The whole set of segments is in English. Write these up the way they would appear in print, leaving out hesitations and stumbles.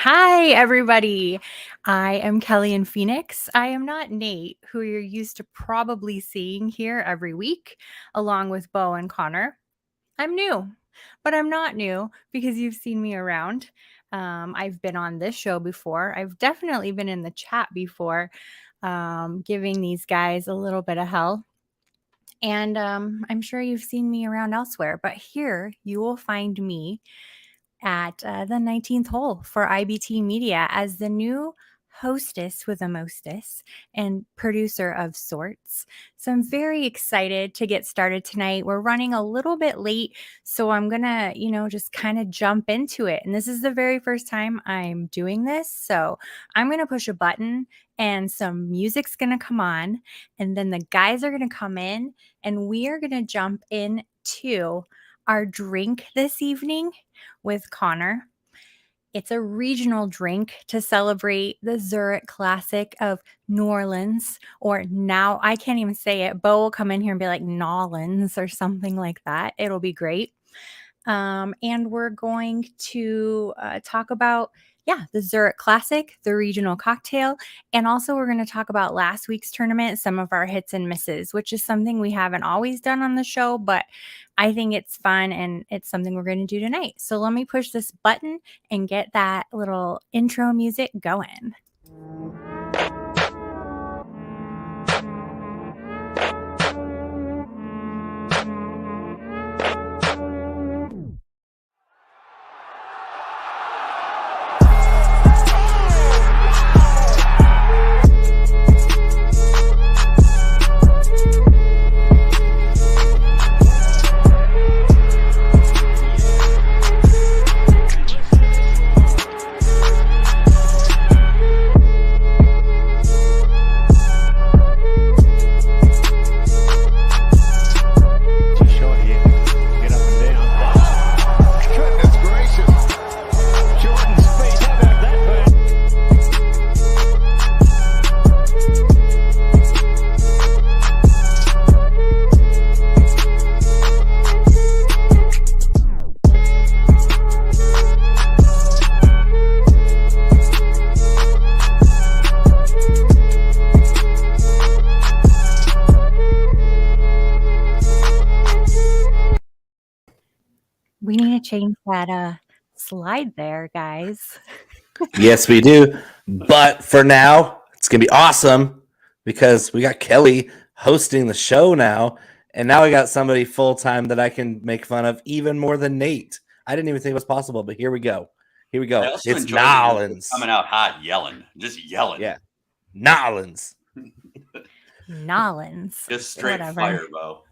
Hi, everybody. I am Kelly in Phoenix. I am not Nate, who you're used to probably seeing here every week, along with Bo and Connor. I'm new, but I'm not new because you've seen me around. I've been on this show before. I've definitely been in the chat before, giving these guys a little bit of hell. And I'm sure you've seen me around elsewhere, but here you will find me at the 19th hole for IBT Media as the new hostess with a mostess and producer of sorts. So I'm very excited to get started tonight. We're running a little bit late, so I'm going to, just kind of jump into it. And this is the very first time I'm doing this. So I'm going to push a button and some music's going to come on. And then the guys are going to come in and we are going to jump into our drink this evening with Connor. It's a regional drink to celebrate the Zurich Classic of New Orleans, or now I can't even say it. Bo will come in here and be like Nolans or something like that. It'll be great. And we're going to talk about, the Zurich Classic, the regional cocktail. And also we're going to talk about last week's tournament, some of our hits and misses, which is something we haven't always done on the show, but I think it's fun and it's something we're going to do tonight. So let me push this button and get that little intro music going. We need to change that slide there, guys. Yes, we do. But for now, it's going to be awesome because we got Kelly hosting the show now. And now we got somebody full-time that I can make fun of even more than Nate. I didn't even think it was possible, but here we go. Here we go. It's Nolans. Coming out hot, yelling. Just yelling. Yeah. Nolans. Nolans. Just straight fire, Bo.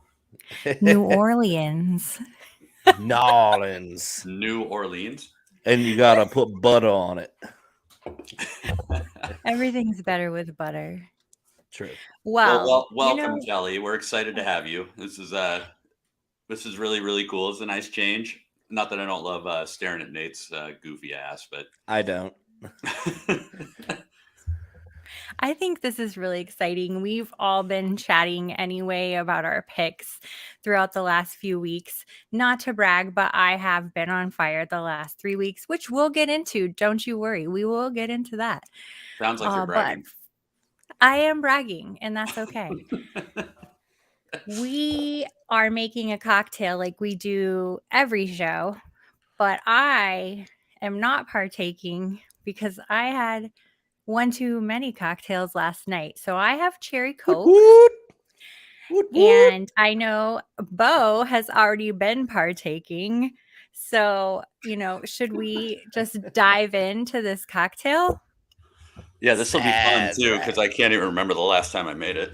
New Orleans. Nolans. New Orleans. And you got to put butter on it. Everything's better with butter. True. Well, welcome, Kelly. We're excited to have you. This is really, really cool. It's a nice change. Not that I don't love staring at Nate's goofy ass, but I don't. I think this is really exciting. We've all been chatting anyway about our picks throughout the last few weeks. Not to brag, but I have been on fire the last 3 weeks, which we'll get into. Don't you worry. We will get into that. Sounds like you're bragging. I am bragging, and that's okay. We are making a cocktail like we do every show, but I am not partaking because I had one too many cocktails last night. So I have cherry Coke. And I know Bo has already been partaking. So, should we just dive into this cocktail? Yeah, this will be fun too, because I can't even remember the last time I made it.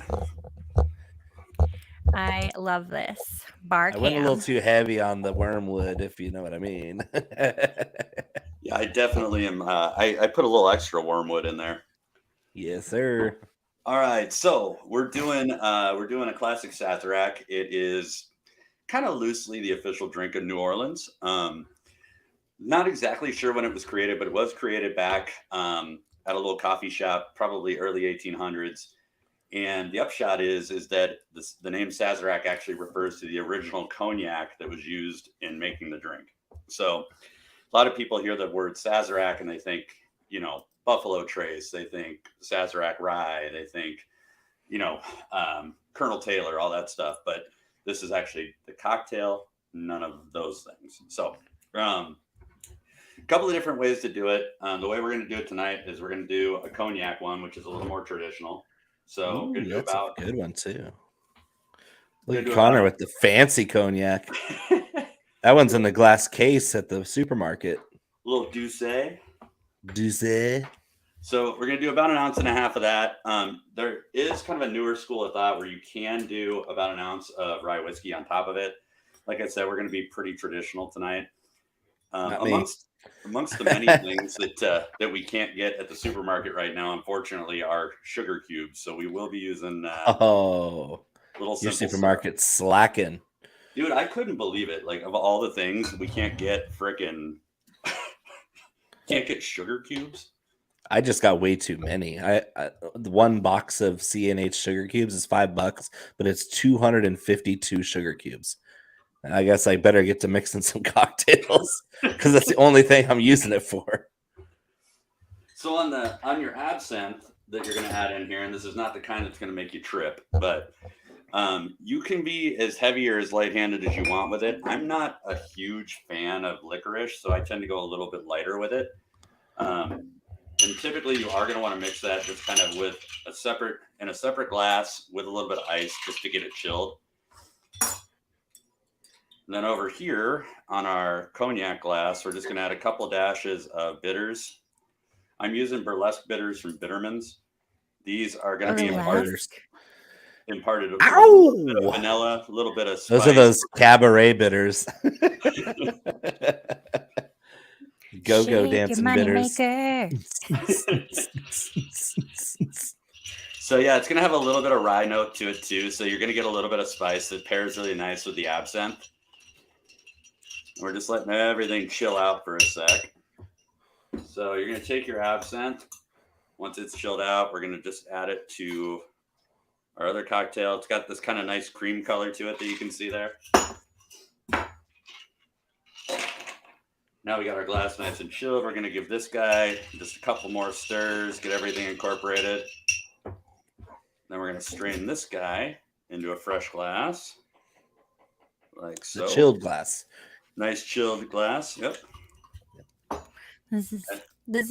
I love this. Bar I went a little too heavy on the wormwood, if you know what I mean. Yeah, I definitely am. I put a little extra wormwood in there. Yes, sir. All right, so we're doing a Classic Sazerac. It is kind of loosely the official drink of New Orleans. Not exactly sure when it was created, but it was created back at a little coffee shop, probably early 1800s. And the upshot is that the name Sazerac actually refers to the original cognac that was used in making the drink. So a lot of people hear the word Sazerac and they think Buffalo Trace, they think Sazerac Rye, they think, Colonel Taylor, all that stuff. But this is actually the cocktail, none of those things. So, a couple of different ways to do it. The way we're going to do it tonight is we're going to do a cognac one, which is a little more traditional. So Ooh, that's a good one too. Look at Connor with the fancy cognac. That one's in the glass case at the supermarket. A little Douce. Douce. So we're going to do about 1.5 ounces of that. There is kind of a newer school of thought where you can do about 1 ounce of rye whiskey on top of it. Like I said, we're going to be pretty traditional tonight. Amongst the many things that we can't get at the supermarket right now, unfortunately, are sugar cubes. So we will be using little your supermarket slacking. Dude, I couldn't believe it. Like, of all the things, we can't get can't get sugar cubes. I just got way too many. The one box of C&H sugar cubes is $5, but it's 252 sugar cubes. I guess I better get to mixing some cocktails because that's the only thing I'm using it for. So on your absinthe that you're going to add in here, and this is not the kind that's going to make you trip, but you can be as heavy or as light-handed as you want with it. I'm not a huge fan of licorice, so I tend to go a little bit lighter with it. And typically you are going to want to mix that just kind of with in a separate glass with a little bit of ice just to get it chilled. And then over here on our cognac glass, we're just going to add a couple dashes of bitters. I'm using burlesque bitters from Bitterman's. These are going to be imparted a little bit of vanilla, a little bit of spice. Those are those cabaret bitters. Go-go dancing bitters. So yeah, it's going to have a little bit of rye note to it too. So you're going to get a little bit of spice that pairs really nice with the absinthe. We're just letting everything chill out for a sec. So you're going to take your absinthe. Once it's chilled out, we're going to just add it to our other cocktail. It's got this kind of nice cream color to it that you can see there. Now we got our glass nice and chilled. We're going to give this guy just a couple more stirs, get everything incorporated. Then we're going to strain this guy into a fresh glass. Like so. The chilled glass. Nice chilled glass. Yep. This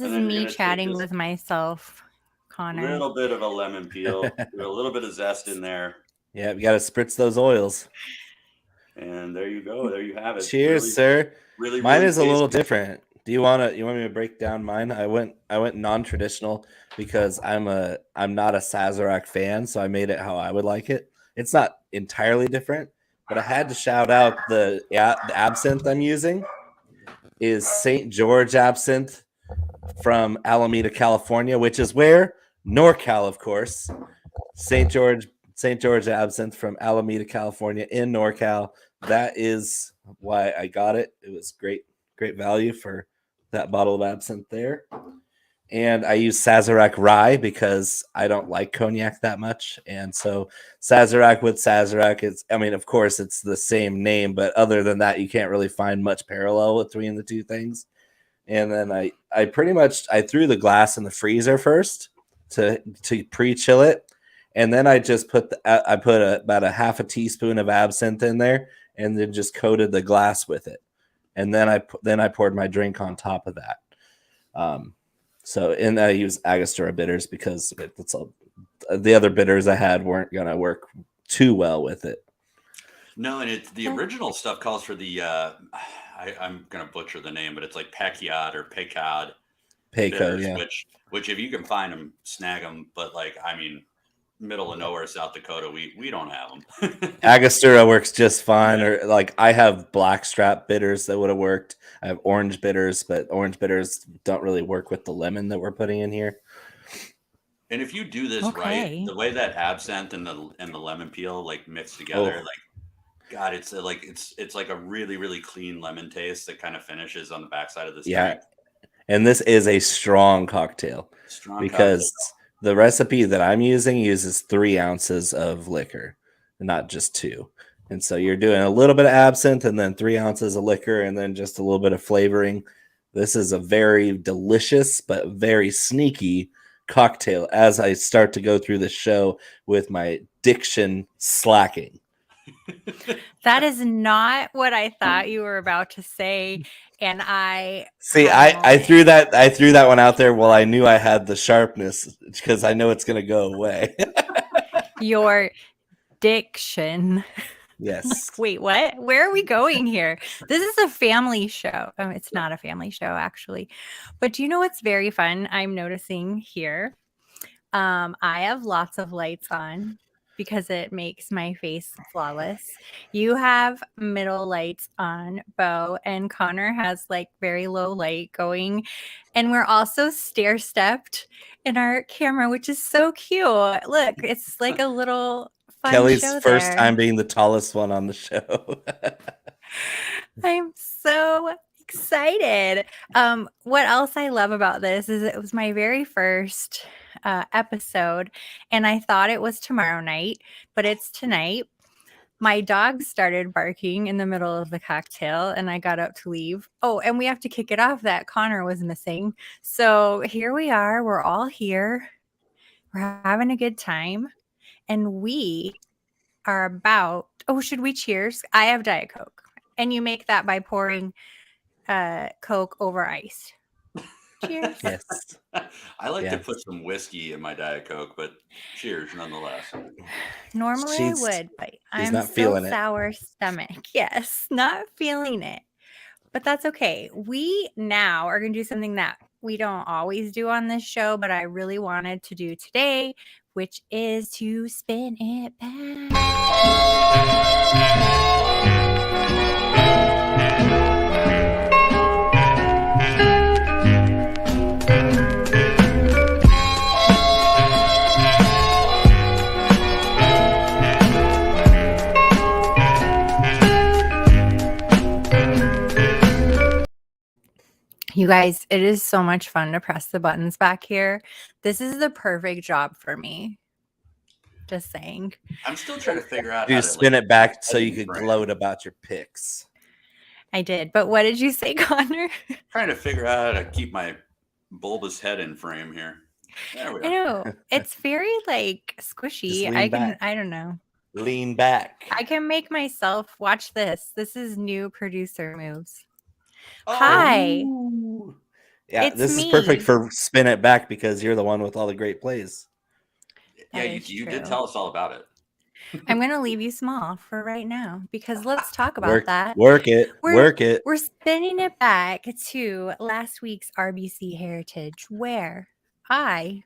is me chatting with myself, Connor. A little bit of a lemon peel, a little bit of zest in there. Yeah, we got to spritz those oils. And there you go. There you have it. Cheers, sir. Really, mine really is tasty. A little different. You want me to break down mine? I went non-traditional because I'm not a Sazerac fan, so I made it how I would like it. It's not entirely different, but I had to shout out the absinthe I'm using is St. George absinthe from Alameda, California, which is where NorCal, of course. St. George absinthe from Alameda, California in NorCal. That is why I got it. It was great value for that bottle of absinthe there. And I use Sazerac rye because I don't like cognac that much. And so Sazerac with Sazerac, of course, it's the same name, but other than that, you can't really find much parallel between the two things. And then I threw the glass in the freezer first to pre-chill it. And then I just put about a half a teaspoon of absinthe in there and then just coated the glass with it. And then I poured my drink on top of that. And I use Angostura bitters because the other bitters I had weren't going to work too well with it. No, and the original stuff calls for the I'm going to butcher the name, but it's like Pacquiao or Pecad. Pecad, yeah. Which if you can find them, snag them. But middle of nowhere, South Dakota, we don't have them. Angostura works just fine. Or I have blackstrap bitters that would have worked. I have orange bitters, but orange bitters don't really work with the lemon that we're putting in here. And if you do this right, the way that absinthe and the lemon peel mix together, God, it's like a really, really clean lemon taste that kind of finishes on the backside of this. Yeah, drink. And this is a strong cocktail because the recipe that I'm using uses 3 ounces of liquor, not just 2. And so you're doing a little bit of absinthe and then 3 ounces of liquor and then just a little bit of flavoring. This is a very delicious but very sneaky cocktail as I start to go through the show with my diction slacking. That is not what I thought you were about to say. And I See, had a I moment. threw that one out there while I knew I had the sharpness because I know it's going to go away. Your diction. Yes. Wait, what? Where are we going here? This is a family show. Oh, it's not a family show, actually. But do you know what's very fun? I'm noticing here. I have lots of lights on because it makes my face flawless. You have middle lights on, Bo, and Connor has like very low light going. And we're also stair-stepped in our camera, which is so cute. Look, it's like a little fun Kelly's show first there. time being the tallest one on the show. I'm so excited. What else I love about this is it was my very first episode, and I thought it was tomorrow night, but it's tonight. My dog started barking in the middle of the cocktail, and I got up to leave. Oh, and we have to kick it off that Connor was missing. So here we are. We're all here. We're having a good time, and we are about. Oh, should we cheers? I have Diet Coke. And you make that by pouring Coke over ice. Cheers. Yes. I like to put some whiskey in my Diet Coke, but cheers nonetheless. Normally I would, but I'm not still feeling it. sour stomach. Yes, not feeling it. But that's okay. We now are going to do something that we don't always do on this show, but I really wanted to do today, which is to spin it back. You guys, it is so much fun to press the buttons back here. This is the perfect job for me. Just saying. I'm still trying to figure out how how to to spin it back so you frame. could gloat about your picks. I did. But what did you say, Connor? Trying to figure out how to keep my bulbous head in frame here. There we go. I know. It's very like squishy. I don't know. Lean back. I can make myself watch this. This is new producer moves. Oh. Hi. Yeah, It's this me. is perfect for spin it back because you're the one with all the great plays. Yeah, you did tell us all about it. I'm going to leave you small for right now because let's talk about that. Work it. We're spinning it back to last week's RBC Heritage where I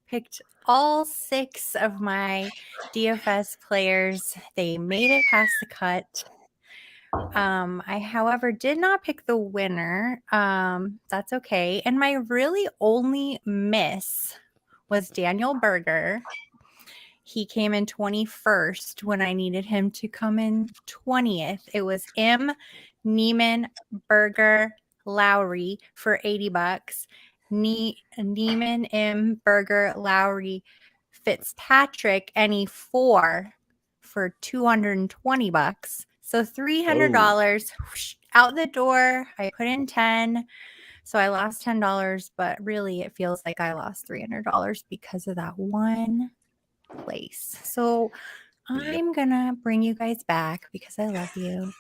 picked all 6 of my DFS players. They made it past the cut. I, however, did not pick the winner. That's okay. And my really only miss was Daniel Berger. He came in 21st when I needed him to come in 20th. It was M. Neiman, Berger, Lowry for $80. Neiman, M. Berger, Lowry, Fitzpatrick, NE4 for $220. So $300 out the door. I put in 10. So I lost $10, but really it feels like I lost $300 because of that one place. So I'm gonna bring you guys back because I love you.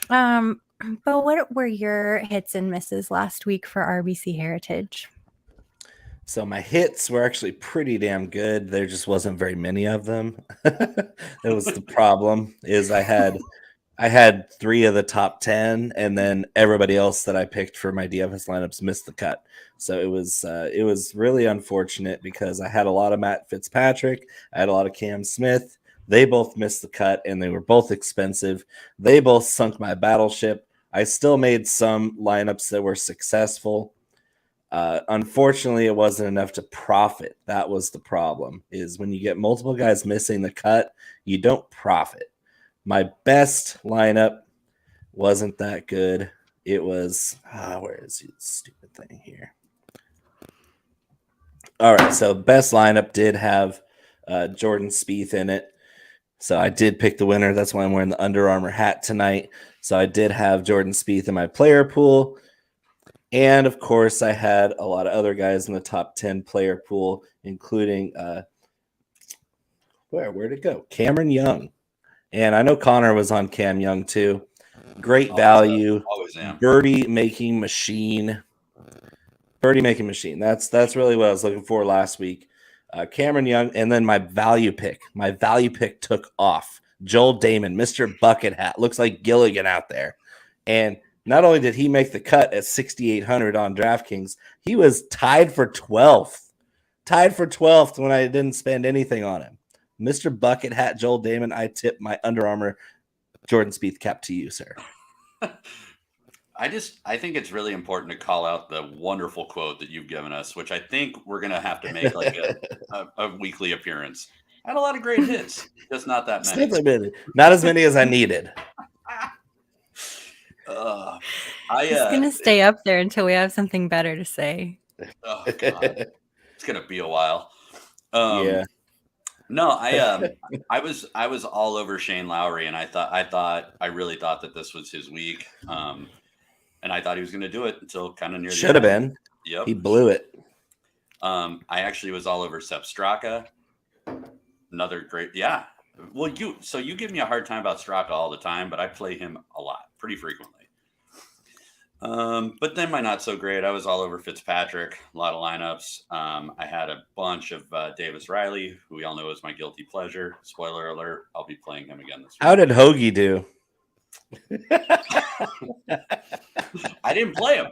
But what were your hits and misses last week for RBC Heritage? So my hits were actually pretty damn good. There just wasn't very many of them. That was the problem. Is I had 3 of the top 10, and then everybody else that I picked for my DFS lineups missed the cut. So it was really unfortunate because I had a lot of Matt Fitzpatrick, I had a lot of Cam Smith. They both missed the cut, and they were both expensive. They both sunk my battleship. I still made some lineups that were successful. Unfortunately, it wasn't enough to profit. That was the problem. Is when you get multiple guys missing the cut, you don't profit. My best lineup wasn't that good. It was, where is the stupid thing here? All right, so best lineup did have Jordan Spieth in it. So I did pick the winner. That's why I'm wearing the Under Armour hat tonight. So I did have Jordan Spieth in my player pool. And of course, I had a lot of other guys in the top 10 player pool, including where'd it go? Cameron Young. And I know Connor was on Cam Young too. Great value. Always am. Birdie making machine. That's really what I was looking for last week. Cameron Young, and then my value pick. My value pick took off. Joel Damon, Mr. Bucket Hat. Looks like Gilligan out there. And not only did he make the cut at 6,800 on DraftKings, he was tied for 12th. Tied for 12th when I didn't spend anything on him. Mr. Bucket Hat, Joel Damon, I tip my Under Armour Jordan Spieth cap to you, sir. I think it's really important to call out the wonderful quote that you've given us, which I think we're going to have to make like a weekly appearance. I had a lot of great hits, just not that many. Not as many as I needed. He's going to stay up there until we have something better to say. Oh, God. It's going to be a while. Yeah. No, I was all over Shane Lowry, and I really thought that this was his week. And I thought he was going to do it until kind of near the end. Should have been. Yep. He blew it. I actually was all over Sepp Straka. Another great, yeah. Well, you give me a hard time about Straka all the time, but I play him a lot, pretty frequently. But then my not so great, I was all over Fitzpatrick, a lot of lineups. I had a bunch of Davis Riley, who we all know is my guilty pleasure. Spoiler alert, I'll be playing him again this week. How did Hoagie do? I didn't play him.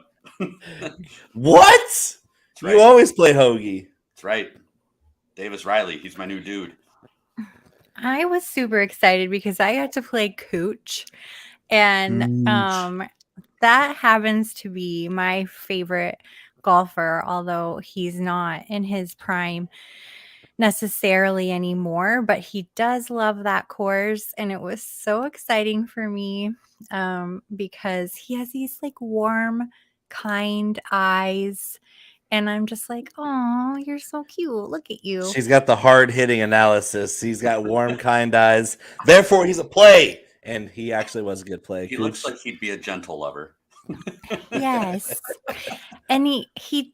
What? Right. You always play Hoagie. That's right. Davis Riley, he's my new dude. I was super excited because I got to play Cooch, and that happens to be my favorite golfer, although he's not in his prime necessarily anymore, but he does love that course. And it was so exciting for me because he has these like warm, kind eyes. And I'm just like, oh, you're so cute. Look at you. She's got the hard-hitting analysis. He's got warm, kind eyes. Therefore, he's a play. And he actually was a good play. He looks like he'd be a gentle lover. Yes. And he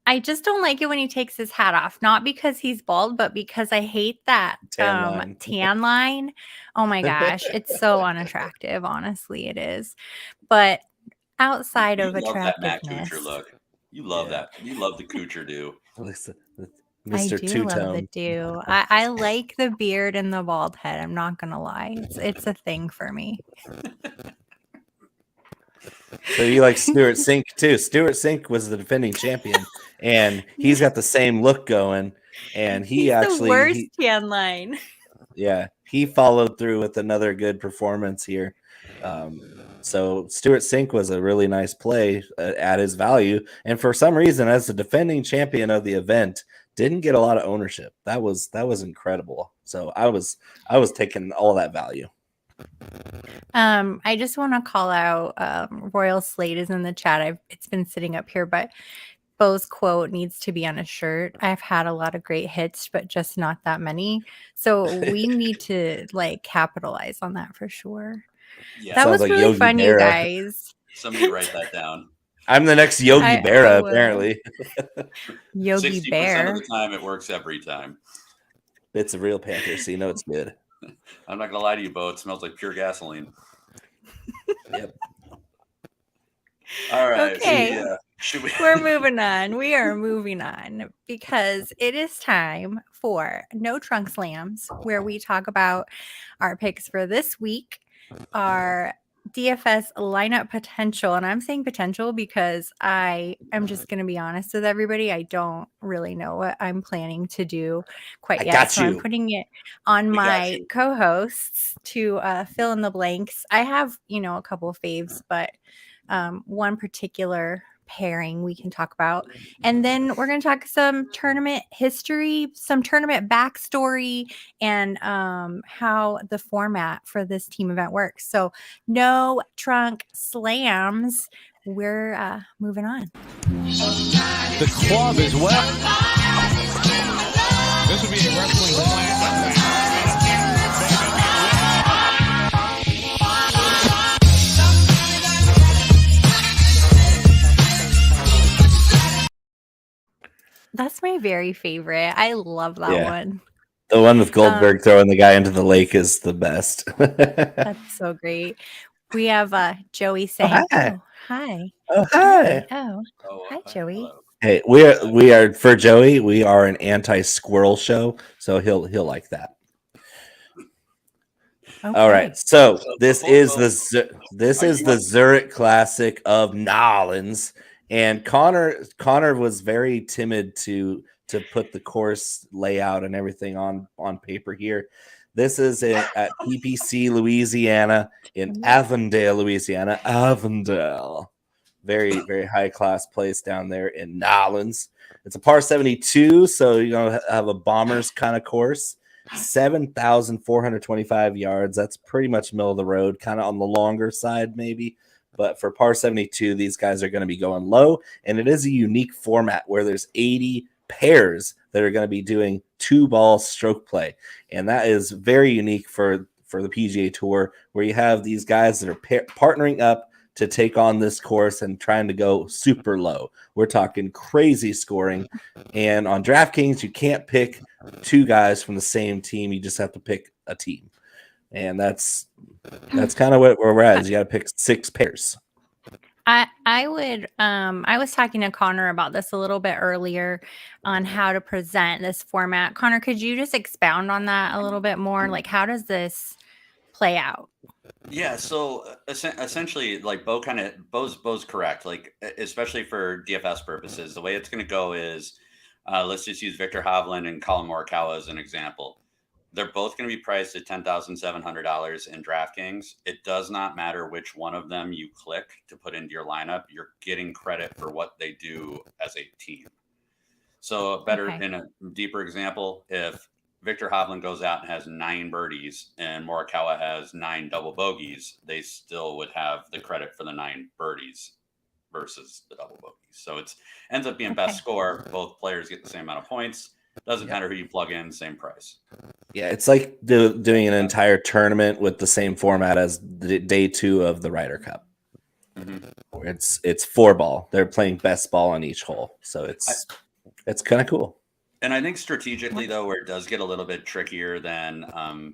I just don't like it when he takes his hat off. Not because he's bald, but because I hate that tan line. Oh my gosh. It's so unattractive. Honestly, it is. But outside of attractiveness. That Matt Kuchar look. You love that. You love the Kuchar do. Mr. I do Two-Tone. love the do. I like the beard and the bald head. I'm not gonna lie. It's a thing for me. So you like Stuart Sink too. Stuart Sink was the defending champion, and he's got the same look going. And he's the worst tan line. Yeah, he followed through with another good performance here. So Stuart Sink was a really nice play at his value, and for some reason, as the defending champion of the event, didn't get a lot of ownership. That was incredible. So I was taking all that value. I just want to call out Royal Slate is in the chat. It's been sitting up here, but Bo's quote needs to be on a shirt. I've had a lot of great hits, but just not that many. So we need to like capitalize on that for sure. Yeah, that was like really fun, you guys. Somebody write that down. I'm the next Yogi Berra, apparently. Yogi 60% Bear. of the time, it works every time. It's a real Panther, so you know it's good. I'm not gonna lie to you, Bo. It smells like pure gasoline. Yep. All right. Okay. We're moving on. We are moving on because it is time for No Trunk Slams, where we talk about our picks for this week, our DFS lineup potential. And I'm saying potential because I am just going to be honest with everybody. I don't really know what I'm planning to do quite yet. So I'm putting it on my co-hosts to fill in the blanks. I have, a couple of faves, but one particular pairing we can talk about, and then we're going to talk some tournament history, some tournament backstory, and how the format for this team event works. So No Trunk Slams, we're moving on. The club as well. This would be a wrestling slam. That's my very favorite. I love that Yeah. one. The one with Goldberg throwing the guy into the lake is the best. That's so great. We have Joey saying, hi. "Oh, hi. Oh, hi. Oh, Oh, hi, Joey." hello. Hey, we are for Joey. We are an anti-squirrel show, so he'll like that. Okay. All right, so this before- is well, the Zurich Classic of Nolans, and Connor was very timid to put the course layout and everything on paper here. This is at PPC Louisiana in Avondale, Louisiana. Avondale, very very high class place down there in Nolans. It's a par 72, so you know have a bombers kind of course. 7,425 yards. That's pretty much middle of the road, kind of on the longer side, maybe. But for par 72, these guys are going to be going low. And it is a unique format where there's 80 pairs that are going to be doing 2-ball stroke play. And that is very unique for the PGA Tour, where you have these guys that are partnering up to take on this course and trying to go super low. We're talking crazy scoring. And on DraftKings, you can't pick 2 guys from the same team. You just have to pick a team. And that's kind of where we're at. Is you got to pick 6 pairs. I would I was talking to Connor about this a little bit earlier on how to present this format. Connor, could you just expound on that a little bit more? Like, how does this play out? Yeah, so essentially, like Bo's correct. Like especially for DFS purposes, the way it's going to go is, let's just use Victor Hovland and Colin Morikawa as an example. They're both going to be priced at $10,700 in DraftKings. It does not matter which one of them you click to put into your lineup. You're getting credit for what they do as a team. So in a deeper example, if Victor Hovland goes out and has 9 birdies and Morikawa has 9 double bogeys, they still would have the credit for the 9 birdies versus the double bogeys. So it ends up being best score. Both players get the same amount of points. Doesn't matter who you plug in, same price. Yeah, it's like doing an entire tournament with the same format as day 2 of the Ryder Cup. Mm-hmm. It's 4-ball. They're playing best ball on each hole, so it's kind of cool. And I think strategically, though, where it does get a little bit trickier than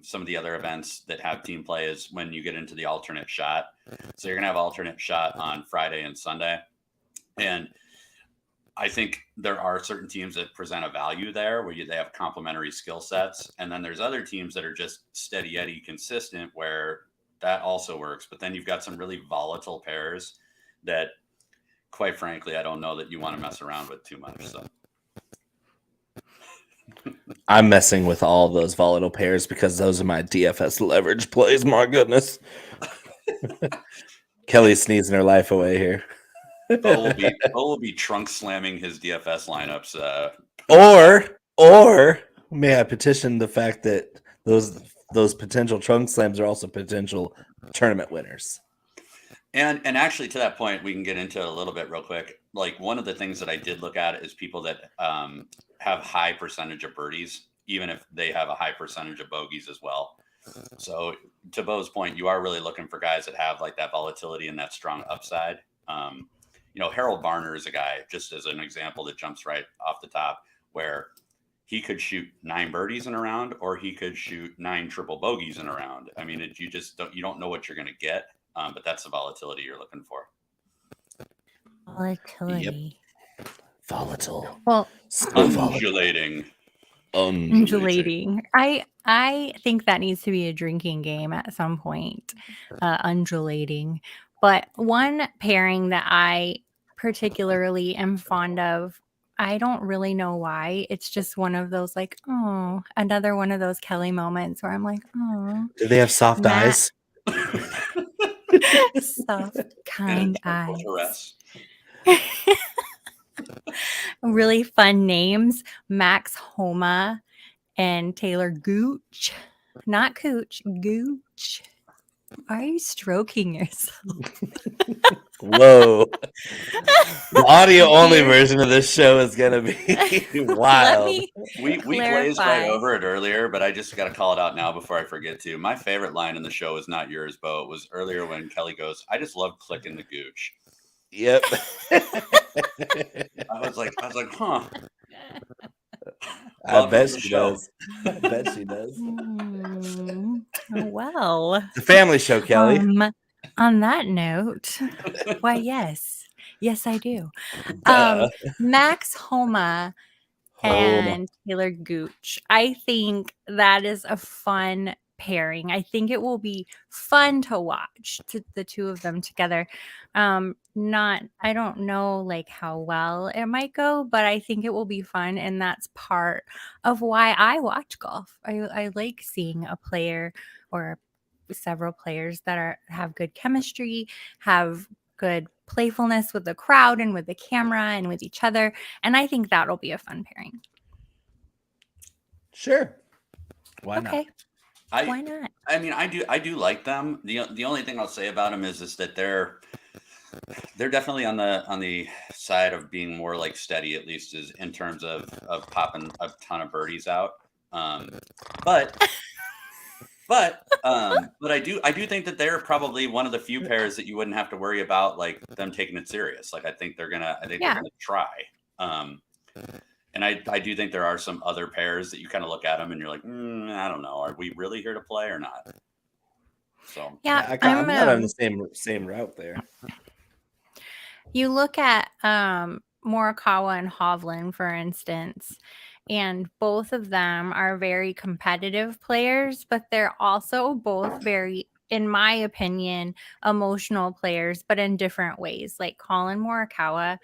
some of the other events that have team play is when you get into the alternate shot. So you're going to have alternate shot on Friday and Sunday. And I think there are certain teams that present a value there where they have complementary skill sets. And then there's other teams that are just steady Eddie consistent where that also works. But then you've got some really volatile pairs that, quite frankly, I don't know that you want to mess around with too much. So I'm messing with all those volatile pairs because those are my DFS leverage plays. My goodness. Kelly's sneezing her life away here. Bo will be trunk slamming his DFS lineups. Or may I petition the fact that those potential trunk slams are also potential tournament winners. And actually, to that point, we can get into it a little bit real quick. Like one of the things that I did look at is people that have high percentage of birdies, even if they have a high percentage of bogeys as well. So to Bo's point, you are really looking for guys that have like that volatility and that strong upside. Harold Varner is a guy, just as an example, that jumps right off the top, where he could shoot 9 birdies in a round, or he could shoot 9 triple bogeys in a round. I mean, you don't know what you're going to get, but that's the volatility you're looking for. Volatility. Yep. Volatile. Well, undulating. I think that needs to be a drinking game at some point. Undulating. But one pairing that I particularly am fond of, I don't really know why. It's just one of those like, oh, another one of those Kelly moments where I'm like, oh. Do they have soft eyes? Soft, kind eyes. Caress. Really fun names. Max Homa and Taylor Gooch. Not Cooch, Gooch. Why are you stroking yourself? Whoa. The audio only version of this show is going to be wild. We glazed right over it earlier, but I just got to call it out now before I forget to. My favorite line in the show is not yours, Bo. It was earlier when Kelly goes, I just love clicking the gooch. Yep. I was like, huh. Love bet the she show. does. I bet she does. Well, It's a family show, Kelly. On that note, why, yes, I do. Duh. Max Homa Home. and Taylor Gooch. I think that is a fun pairing. I think it will be fun to watch the two of them together. I don't know like how well it might go, but I think it will be fun, and that's part of why I watch golf. I like seeing a player or several players that have good chemistry, have good playfulness with the crowd and with the camera and with each other, and I think that'll be a fun pairing. Sure. Why Okay. not? Why not? I mean, I do like them. The only thing I'll say about them is that they're definitely on the side of being more like steady, at least is in terms of popping a ton of birdies out. But I do think that they're probably one of the few pairs that you wouldn't have to worry about like them taking it serious. Like I think they're gonna try. And I do think there are some other pairs that you kind of look at them and you're like, I don't know, are we really here to play or not? So Yeah, I'm not on the same route there. You look at Morikawa and Hovland, for instance, and both of them are very competitive players, but they're also both very, in my opinion, emotional players, but in different ways. Like Colin Morikawa,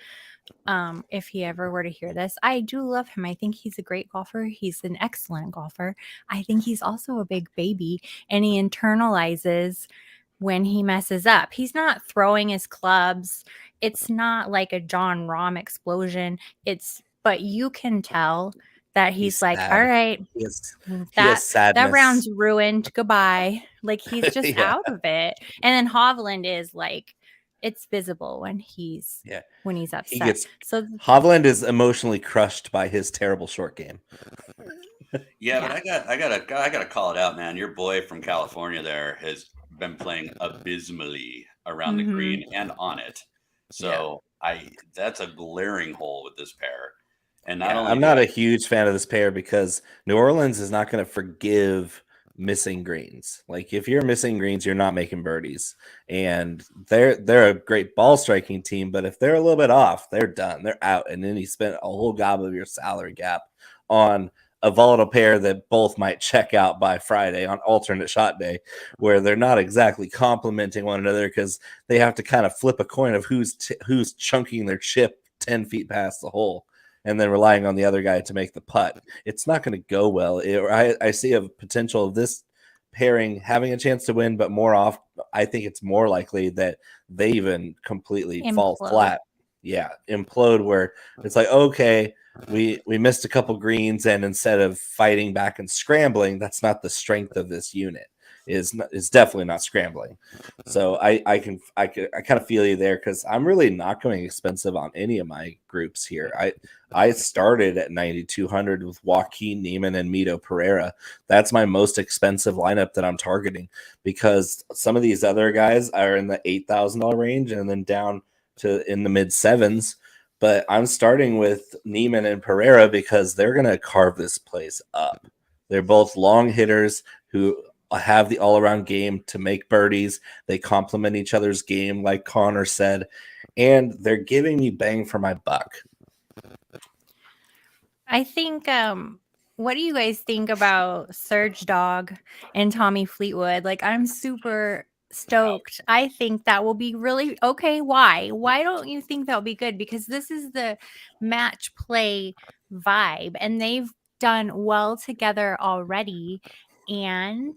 if he ever were to hear this, I do love him. I think he's a great golfer. He's an excellent golfer. I think he's also a big baby, and he internalizes when he messes up. He's not throwing his clubs. It's not like a John Rahm explosion. But you can tell that he's like, sad. all right, He has that round's ruined. Goodbye. Like he's just Yeah. out of it. And then Hovland is like, it's visible when he's upset. So Hovland is emotionally crushed by his terrible short game. Yeah, but I gotta call it out, man. Your boy from California there has been playing abysmally around the green and on it. So that's a glaring hole with this pair. And not only I'm not a huge fan of this pair because New Orleans is not going to forgive missing greens. Like if you're missing greens, you're not making birdies. And they're a great ball striking team, but if they're a little bit off, they're done. They're out. And then you spent a whole gob of your salary cap on a volatile pair that both might check out by Friday on alternate shot day, where they're not exactly complementing one another because they have to kind of flip a coin of who's chunking their chip 10 feet past the hole and then relying on the other guy to make the putt. It's not going to go well. I see a potential of this pairing having a chance to win, but I think it's more likely that they even completely fall flat. Yeah, implode where it's like, okay, we missed a couple greens, and instead of fighting back and scrambling, that's not the strength of this unit. Is definitely not scrambling. So I kind of feel you there because I'm really not going expensive on any of my groups here. I started at 9,200 with Joaquin Niemann and Mito Pereira. That's my most expensive lineup that I'm targeting because some of these other guys are in the $8,000 range and then down to in the mid $7,000s. But I'm starting with Niemann and Pereira because they're going to carve this place up. They're both long hitters who have the all-around game to make birdies. They complement each other's game, like Connor said, and they're giving me bang for my buck. I think, what do you guys think about Serge Dog and Tommy Fleetwood? Like, I'm super stoked. I think that will be really okay. Why don't you think that'll be good? Because this is the match play vibe, and they've done well together already. And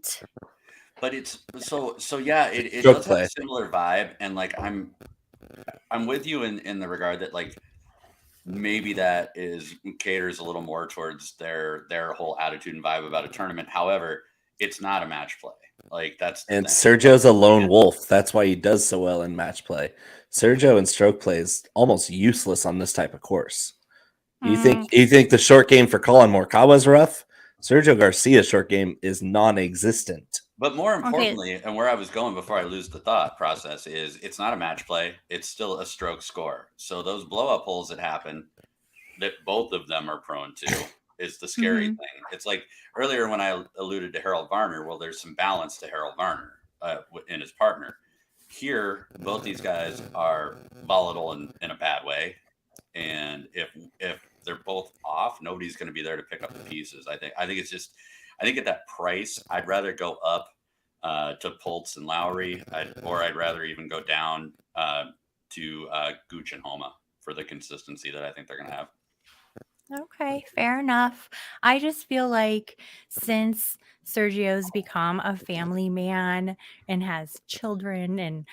but it's so yeah, it Stroke does have play. a similar vibe, and like I'm with you in the regard that like maybe that caters a little more towards their whole attitude and vibe about a tournament. However, it's not a match play. Like and Sergio's a lone wolf. That's why he does so well in match play. Sergio in stroke play is almost useless on this type of course. You think the short game for Colin Morikawa is rough? Sergio Garcia's short game is non-existent. But more importantly, and where I was going before I lose the thought process is it's not a match play. It's still a stroke score. So those blow up holes that happen that both of them are prone to is the scary Mhm. thing. It's like earlier when I alluded to Harold Varner. Well, there's some balance to Harold Varner in his partner. Here, both these guys are volatile in a bad way, and if they're both off, nobody's going to be there to pick up the pieces. I think it's just I think at that price, I'd rather go up to Pultz and Lowry, or I'd rather even go down to Gooch and Homa for the consistency that I think they're going to have. Okay, fair enough. I just feel like since Sergio's become a family man and has children and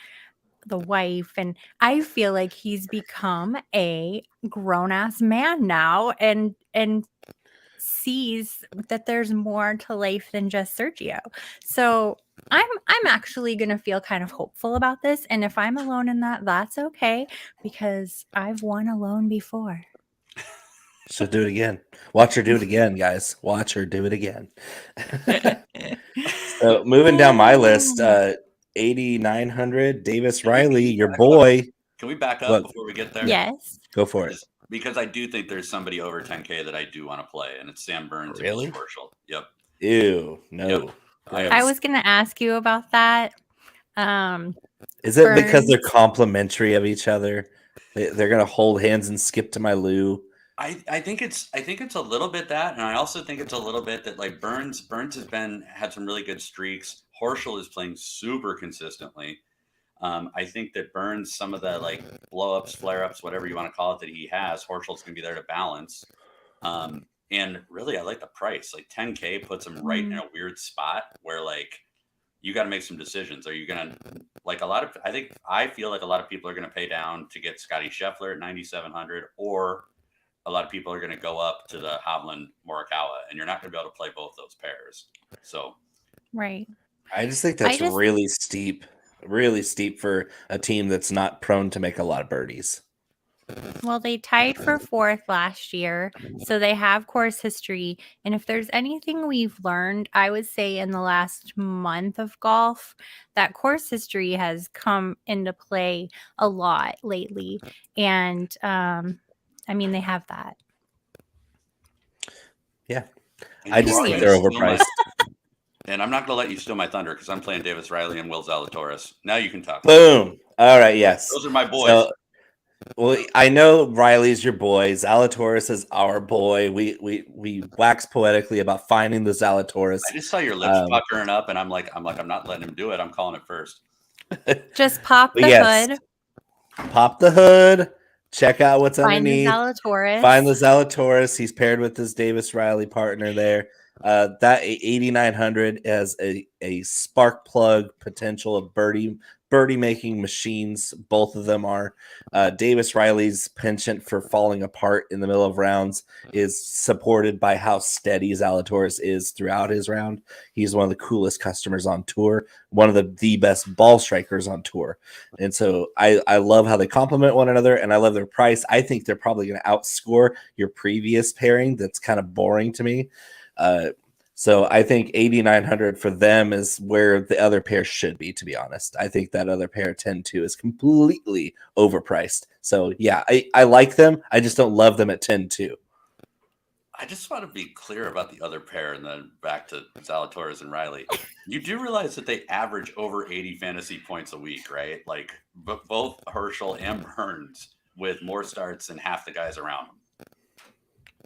the wife, and I feel like he's become a grown-ass man now and sees that there's more to life than just Sergio. So I'm actually gonna feel kind of hopeful about this. And if I'm alone in that, that's okay because I've won alone before. So do it again. Watch her do it again, guys. Watch her do it again. So moving down my list, 8,900, Davis Riley, your boy. Can we back up What? before we get there? Yes. Go for it. Because I do think there's somebody over 10K that I do want to play, and it's Sam Burns Really? and Mitch Horschel. Yep. Ew, no. Yep. I was gonna ask you about that. Is it because they're Burns. complimentary of each other? They're gonna hold hands and skip to my Lou. I think it's a little bit that, and I also think it's a little bit that like Burns has had some really good streaks. Horschel is playing super consistently. I think that Burns, some of the like blow ups, flare ups, whatever you want to call it, that he has, Horschel's gonna be there to balance. And really, I like the price. Like 10K puts him right in a weird spot where like you got to make some decisions. Are you gonna like a lot of? I feel like a lot of people are gonna pay down to get Scotty Scheffler at 9,700, or a lot of people are going to go up to the Hovland Morikawa, and you're not going to be able to play both those pairs. So, Right. I just think that's really steep for a team that's not prone to make a lot of birdies. Well, they tied for fourth last year, so they have course history. And if there's anything we've learned, I would say in the last month of golf, that course history has come into play a lot lately. And I mean, they have that. Yeah, I just think they're overpriced. And I'm not going to let you steal my thunder because I'm playing Davis Riley and Will Zalatoris. Now you can talk. Boom. All right. Yes. Those are my boys. So, well, I know Riley's your boy. Zalatoris is our boy. We wax poetically about finding the Zalatoris. I just saw your lips puckering up, and I'm not letting him do it. I'm calling it first. Just pop the hood. Pop the hood. Check out what's underneath. Find the Zalatoris. He's paired with his Davis Riley partner there. That 8,900 has a spark plug potential of birdie making machines. Both of them are. Davis Riley's penchant for falling apart in the middle of rounds is supported by how steady Zalatoris is throughout his round. He's one of the coolest customers on tour, one of the best ball strikers on tour. And so I love how they complement one another, and I love their price. I think they're probably going to outscore your previous pairing that's kind of boring to me. So I think 8,900 for them is where the other pair should be, to be honest. I think that other pair 10-2 is completely overpriced. So yeah, I like them. I just don't love them at 10-2. I just want to be clear about the other pair and then back to Zalatoris and Riley. You do realize that they average over 80 fantasy points a week, right? Like both Horschel and Burns with more starts than half the guys around them.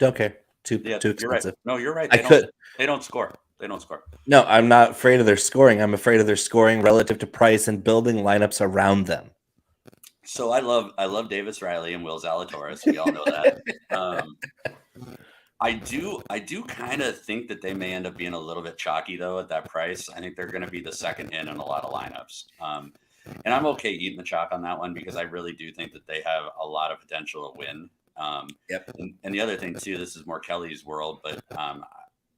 Okay. Too expensive. You're right. No, you're right. They don't score. They don't score. No, I'm not afraid of their scoring. I'm afraid of their scoring relative to price and building lineups around them. So I love Davis Riley and Will Zalatoris. We all know that. I do kind of think that they may end up being a little bit chalky though at that price. I think they're going to be the second in a lot of lineups. And I'm okay eating the chalk on that one because I really do think that they have a lot of potential to win. Yep. And the other thing too, this is more Kelly's world, but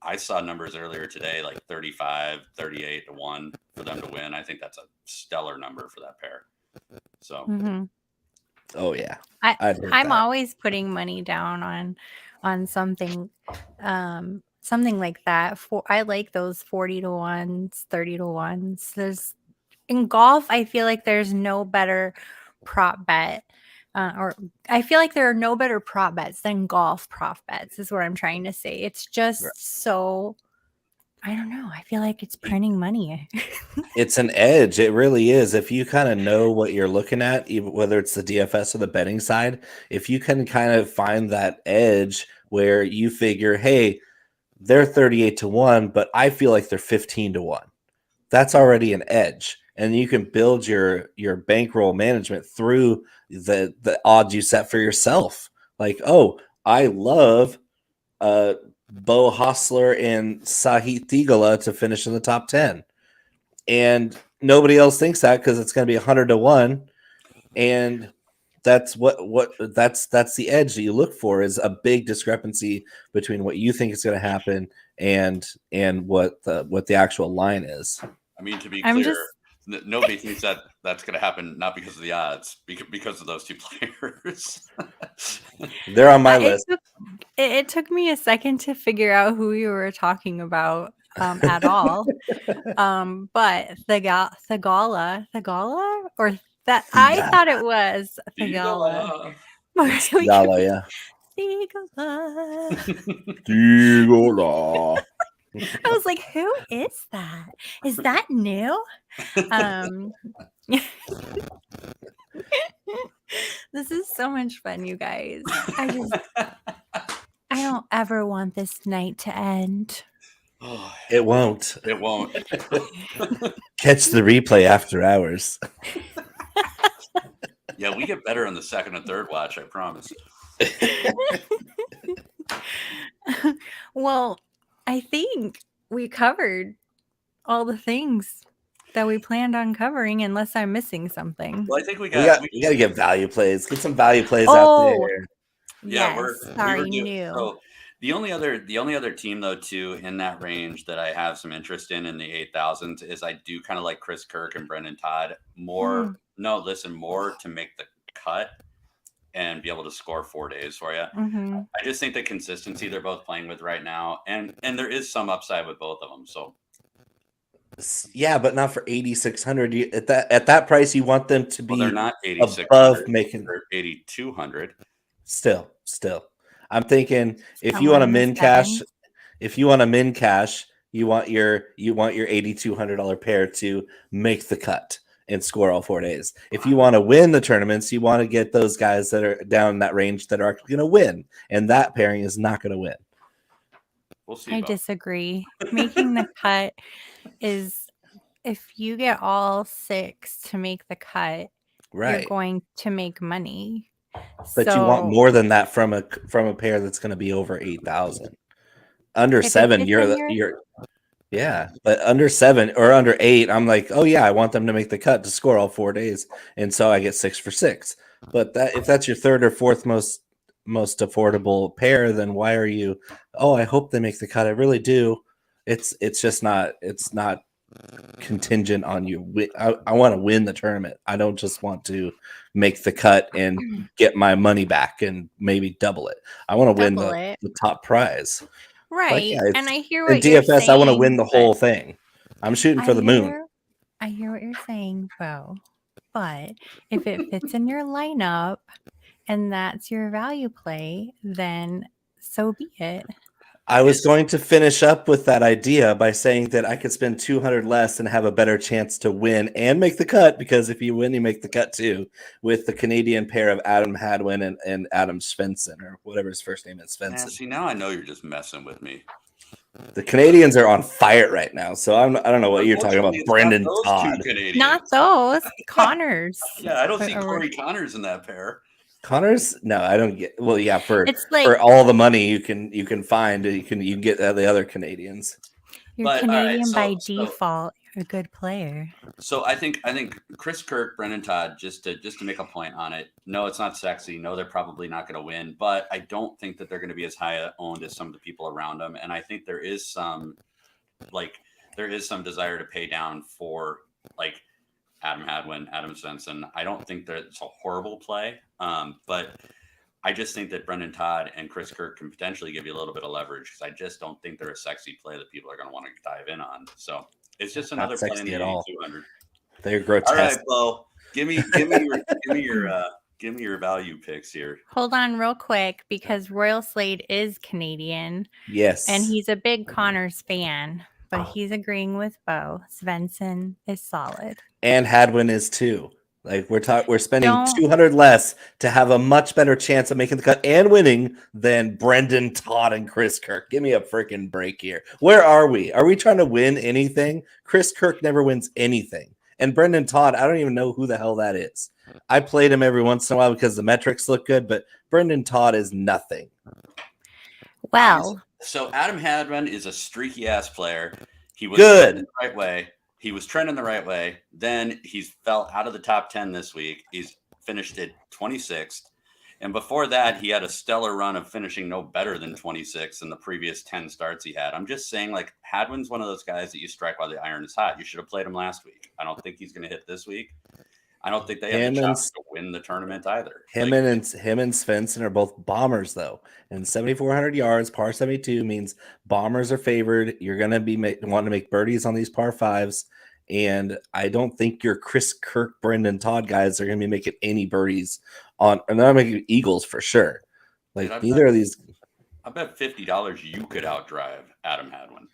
I saw numbers earlier today, like 35, 38 to 1 for them to win. I think that's a stellar number for that pair. So, oh yeah, I'm always putting money down on something, something like that. I like those 40 to 1s, 30 to 1s. In golf, I feel like there's no better prop bet or I feel like there are no better prop bets than golf prop bets, is what I'm trying to say. It's just so, I don't know. I feel like it's printing money. It's an edge. It really is. If you kind of know what you're looking at, even whether it's the DFS or the betting side, if you can kind of find that edge where you figure, hey, they're 38-1, but I feel like they're 15-1. That's already an edge. And you can build your bankroll management through the odds you set for yourself. Like, oh, I love Bo Hostler and Sahith Theegala to finish in the top 10. And nobody else thinks that because it's going to be 100-1. And that's that's the edge that you look for, is a big discrepancy between what you think is going to happen and what the actual line is. I mean, to be clear, nobody thinks that that's going to happen, not because of the odds, because of those two players. They're on my list. It took me a second to figure out who you were talking about at all. But Thegala, or that I thought it was Thegala. Theegala, yeah. Theegala. I was like, who is that? Is that new? This is so much fun, you guys. I don't ever want this night to end. It won't. It won't. Catch the replay after hours. Yeah, we get better on the second and third watch, I promise. Well, I think we covered all the things that we planned on covering, unless I'm missing something. Well, I think we got to get value plays. Get some value plays out there. Yeah, new. So the only other team though too in that range that I have some interest in the 8,000s is I do kind of like Chris Kirk and Brendan Todd more. More to make the cut and be able to score 4 days for you. Mm-hmm. I just think the consistency they're both playing with right now, and there is some upside with both of them. So yeah, but not for 8,600. At that price, you want them to be. Well, they're not 8,600. Above making. They're 8,200. Still, I'm thinking if you want to min cash, you want your $8,200 pair to make the cut and score all 4 days. If you want to win the tournaments, you want to get those guys that are down in that range that are actually going to win, and that pairing is not going to win. We'll see. I disagree. Making the cut is, if you get all 6 to make the cut, right, you're going to make money. But you want more than that from a pair that's going to be over 8,000. Under 7, yeah, but under 7 or under 8, I'm like, oh yeah, I want them to make the cut to score all 4 days, and so I get 6 for 6. But if that's your third or fourth most affordable pair, then why are you? Oh, I hope they make the cut. I really do. It's just not. It's not contingent on you. I want to win the tournament. I don't just want to make the cut and get my money back and maybe double it. I want to win the top prize. Right. Like, yeah, and I hear what in DFS, you're saying, I want to win the whole thing. I'm shooting for the moon. I hear what you're saying, Bo. But if it fits in your lineup and that's your value play, then so be it. I was going to finish up with that idea by saying that I could spend 200 less and have a better chance to win and make the cut, because if you win, you make the cut too, with the Canadian pair of Adam Hadwin and Adam Svensson, or whatever his first name is, Svensson. See, now I know you're just messing with me. The Canadians are on fire right now, so I don't know what you're talking about. Brendan Todd. Not those. Connors. Yeah, I don't see Corey Connors in that pair. Connors? No, I don't get. Well, yeah, for all the money you can find, you can get the other Canadians. You're Canadian by default. You're a good player. So I think Chris Kirk, Brendan Todd, just to make a point on it. No, it's not sexy. No, they're probably not going to win, but I don't think that they're going to be as high owned as some of the people around them. And I think there is some desire to pay down for like Adam Hadwin, Adam Svensson. I don't think that it's a horrible play, but I just think that Brendan Todd and Chris Kirk can potentially give you a little bit of leverage, because I just don't think they're a sexy play that people are going to want to dive in on. So it's just another play in the 8,200. They're grotesque. All right, Bo, give me your Give me your value picks here. Hold on real quick because Royal Slade is Canadian Yes. and he's a big Connors fan, but he's agreeing with Bo. Svensson is solid. And Hadwin is too. Like we're spending Don't- 200 less to have a much better chance of making the cut and winning than Brendan Todd and Chris Kirk. Give me a freaking break here. Where are we? Are we trying to win anything? Chris Kirk never wins anything. And Brendan Todd, I don't even know who the hell that is. I played him every once in a while because the metrics look good, but Brendan Todd is nothing. Well, So Adam Hadwin is a streaky ass player. He was Good. trending the right way. He was trending the right way. Then he's fell out of the top 10 this week. He's finished at 26th. And before that, he had a stellar run of finishing no better than 26 in the previous 10 starts he had. I'm just saying, like, Hadwin's one of those guys that you strike while the iron is hot. You should have played him last week. I don't think he's going to hit this week. I don't think they have the chops to win the tournament either. Him and Svensson are both bombers, though. And 7,400 yards, par 72 means bombers are favored. You're going to be wanting to make birdies on these par fives. And I don't think your Chris Kirk, Brendan Todd guys are going to be making any birdies on. And they're making eagles for sure. Like neither of these. I bet $50 you could outdrive Adam Hadwin.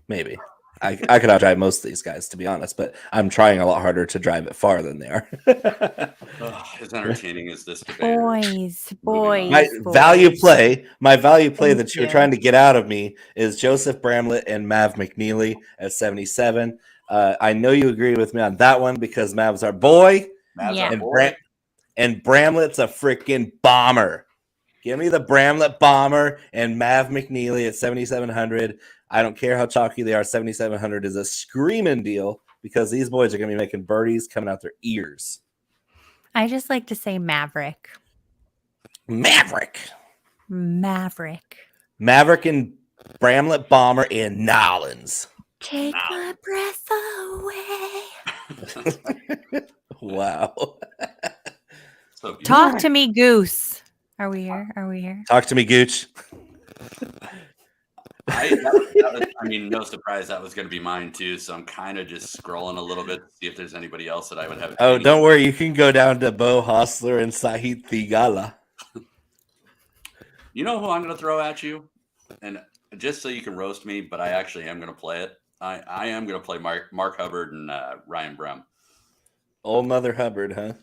Maybe. I could outdrive most of these guys, to be honest, but I'm trying a lot harder to drive it far than they are. As entertaining as this debate. boys. My value play that you're trying to get out of me is Joseph Bramlett and Mav McNeely at 77. I know you agree with me on that one because Mav's our boy. And Bramlett's a freaking bomber. Give me the Bramlett bomber and Mav McNeely at 7,700. I don't care how chalky they are. 7,700 is a screaming deal because these boys are going to be making birdies coming out their ears. I just like to say Maverick. Maverick and Bramlett bomber in Nolans. Take my breath away. Wow. So Talk to me, Goose. Are we here? Talk to me, Gooch. No surprise that was going to be mine too. So I'm kind of just scrolling a little bit to see if there's anybody else that I would have. Oh, don't worry. You can go down to Bo Hostler and Sahith Thigala. You know who I'm going to throw at you? And just so you can roast me, but I actually am going to play it. I am going to play Mark Hubbard and Ryan Brem. Old Mother Hubbard, huh?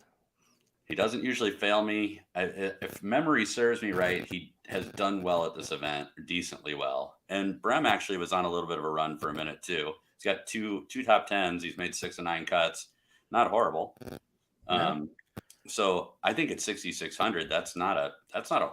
He doesn't usually fail me. If memory serves me right, he has done well at this event, decently well. And Brem actually was on a little bit of a run for a minute too. He's got two top tens. He's made 6 of 9 cuts. Not horrible. So I think at 6,600, that's not a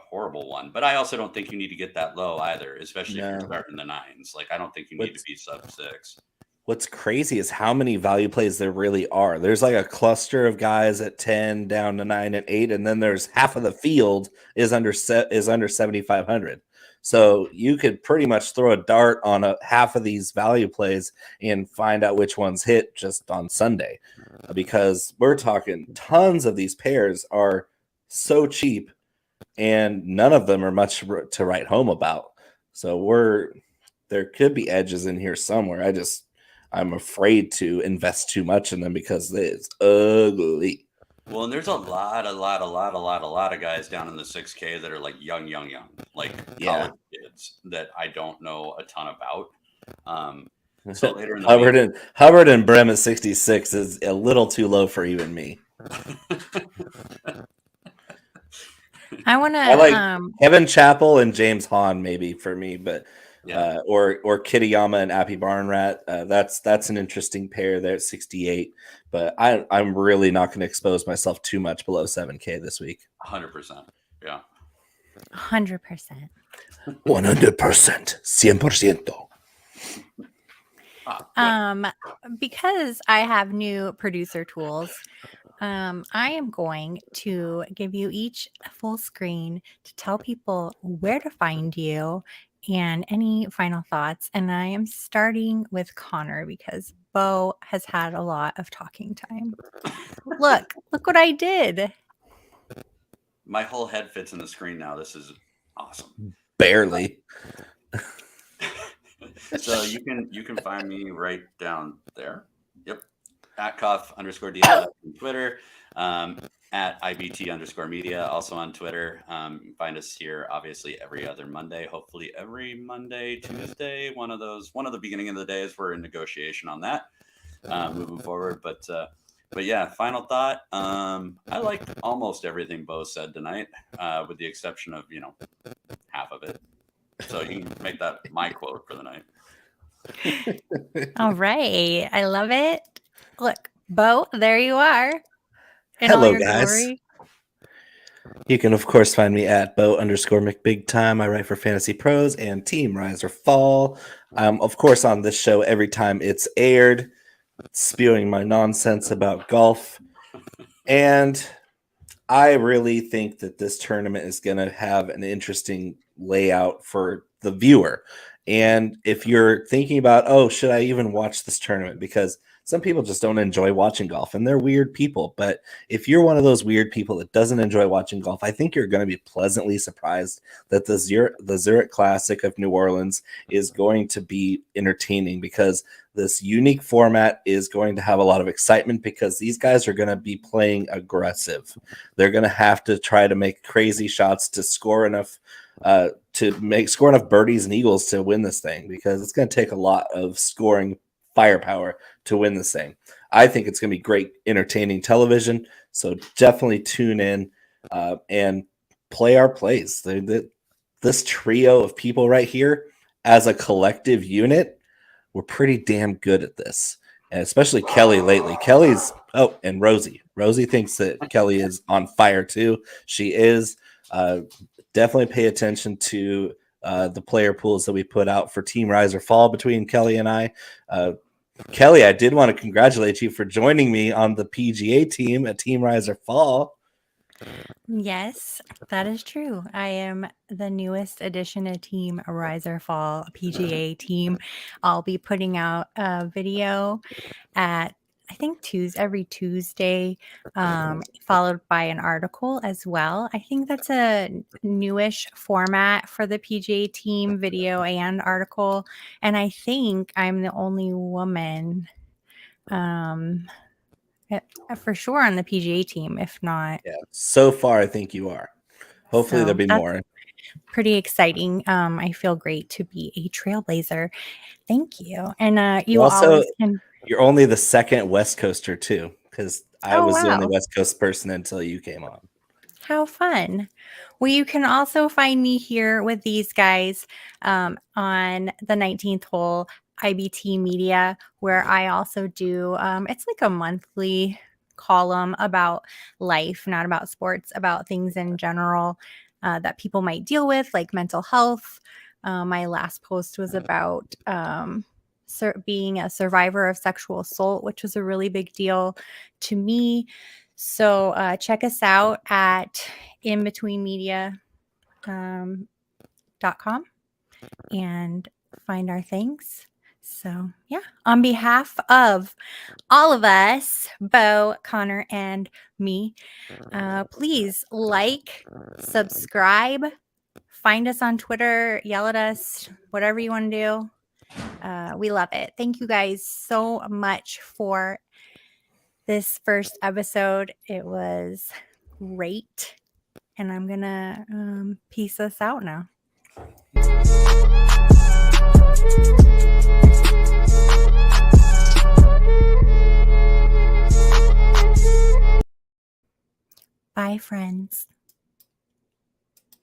horrible one. But I also don't think you need to get that low either, especially if you're starting the nines. Like I don't think you need to be sub 6. What's crazy is how many value plays there really are. There's like a cluster of guys at 10 down to 9 and 8, and then there's half of the field is under 7,500. So you could pretty much throw a dart on half of these value plays and find out which ones hit just on Sunday, because we're talking tons of these pairs are so cheap, and none of them are much to write home about. So there could be edges in here somewhere. I'm afraid to invest too much in them because it's ugly. Well, and there's a lot of guys down in the 6K that are like young, like college kids that I don't know a ton about. So later in the Hubbard and Brem at 66 is a little too low for even me. I want to. I like Kevin Chappell and James Hahn maybe for me, but. Yeah. Or Kitayama and Appy Barnrat. That's an interesting pair there at 68. But I'm really not going to expose myself too much below 7K this week. 100%. Yeah. 100%. 100%. 100%. Because I have new producer tools, I am going to give you each a full screen to tell people where to find you and any final thoughts. And I am starting with Connor because Bo has had a lot of talking time. Look what I did. My whole head fits in the screen now. This is awesome. Barely. So you can find me right down there. Yep. @Cough_DFS on Twitter. at IBT_media, also on Twitter. You can find us here, obviously, every other Monday, hopefully every Monday, Tuesday, one of the beginning of the days. We're in negotiation on that moving forward. But yeah, final thought. I liked almost everything Bo said tonight, with the exception of, half of it. So you can make that my quote for the night. All right. I love it. Look, Bo, there you are. In all Hello, your guys. glory. You can, of course, find me at Bo_McBigTime. I write for Fantasy Pros and Team Rise or Fall. Of course, on this show, every time it's aired, spewing my nonsense about golf. And I really think that this tournament is going to have an interesting layout for the viewer. And if you're thinking about, oh, should I even watch this tournament? Because some people just don't enjoy watching golf, and they're weird people. But if you're one of those weird people that doesn't enjoy watching golf, I think you're going to be pleasantly surprised that the Zurich Classic of New Orleans is going to be entertaining, because this unique format is going to have a lot of excitement, because these guys are going to be playing aggressive. They're going to have to try to make crazy shots to score enough birdies and eagles to win this thing, because it's going to take a lot of scoring firepower to win this thing. I think it's going to be great, entertaining television. So definitely tune in and play our plays. This trio of people right here, as a collective unit, we're pretty damn good at this. And especially Kelly lately. And Rosie. Rosie thinks that Kelly is on fire too. She is. Definitely pay attention to the player pools that we put out for Team Rise or Fall between Kelly and I. Kelly, I did want to congratulate you for joining me on the PGA team at Team Rise or Fall. Yes, that is true. I am the newest addition to Team Rise or Fall PGA team. I'll be putting out a video at, I think, every Tuesday, followed by an article as well. I think that's a newish format for the PGA team, video and article. And I think I'm the only woman for sure on the PGA team, if not. Yeah, so far I think you are. Hopefully there'll be more. Pretty exciting. I feel great to be a trailblazer. Thank you. And you also you're only the second West Coaster too, because I was the only wow. West Coast person until you came on. How fun. Well, you can also find me here with these guys on the 19th hole, IBT Media, where I also do, it's like a monthly column about life, not about sports, about things in general that people might deal with, like mental health. My last post was about being a survivor of sexual assault, which was a really big deal to me. So check us out at inbetweenmedia.com and find our things. So yeah, on behalf of all of us, Bo, Connor, and me, please like, subscribe, find us on Twitter, yell at us, whatever you want to do. We love it. Thank you guys so much for this first episode. It was great. And I'm going to peace us out now. Bye, friends.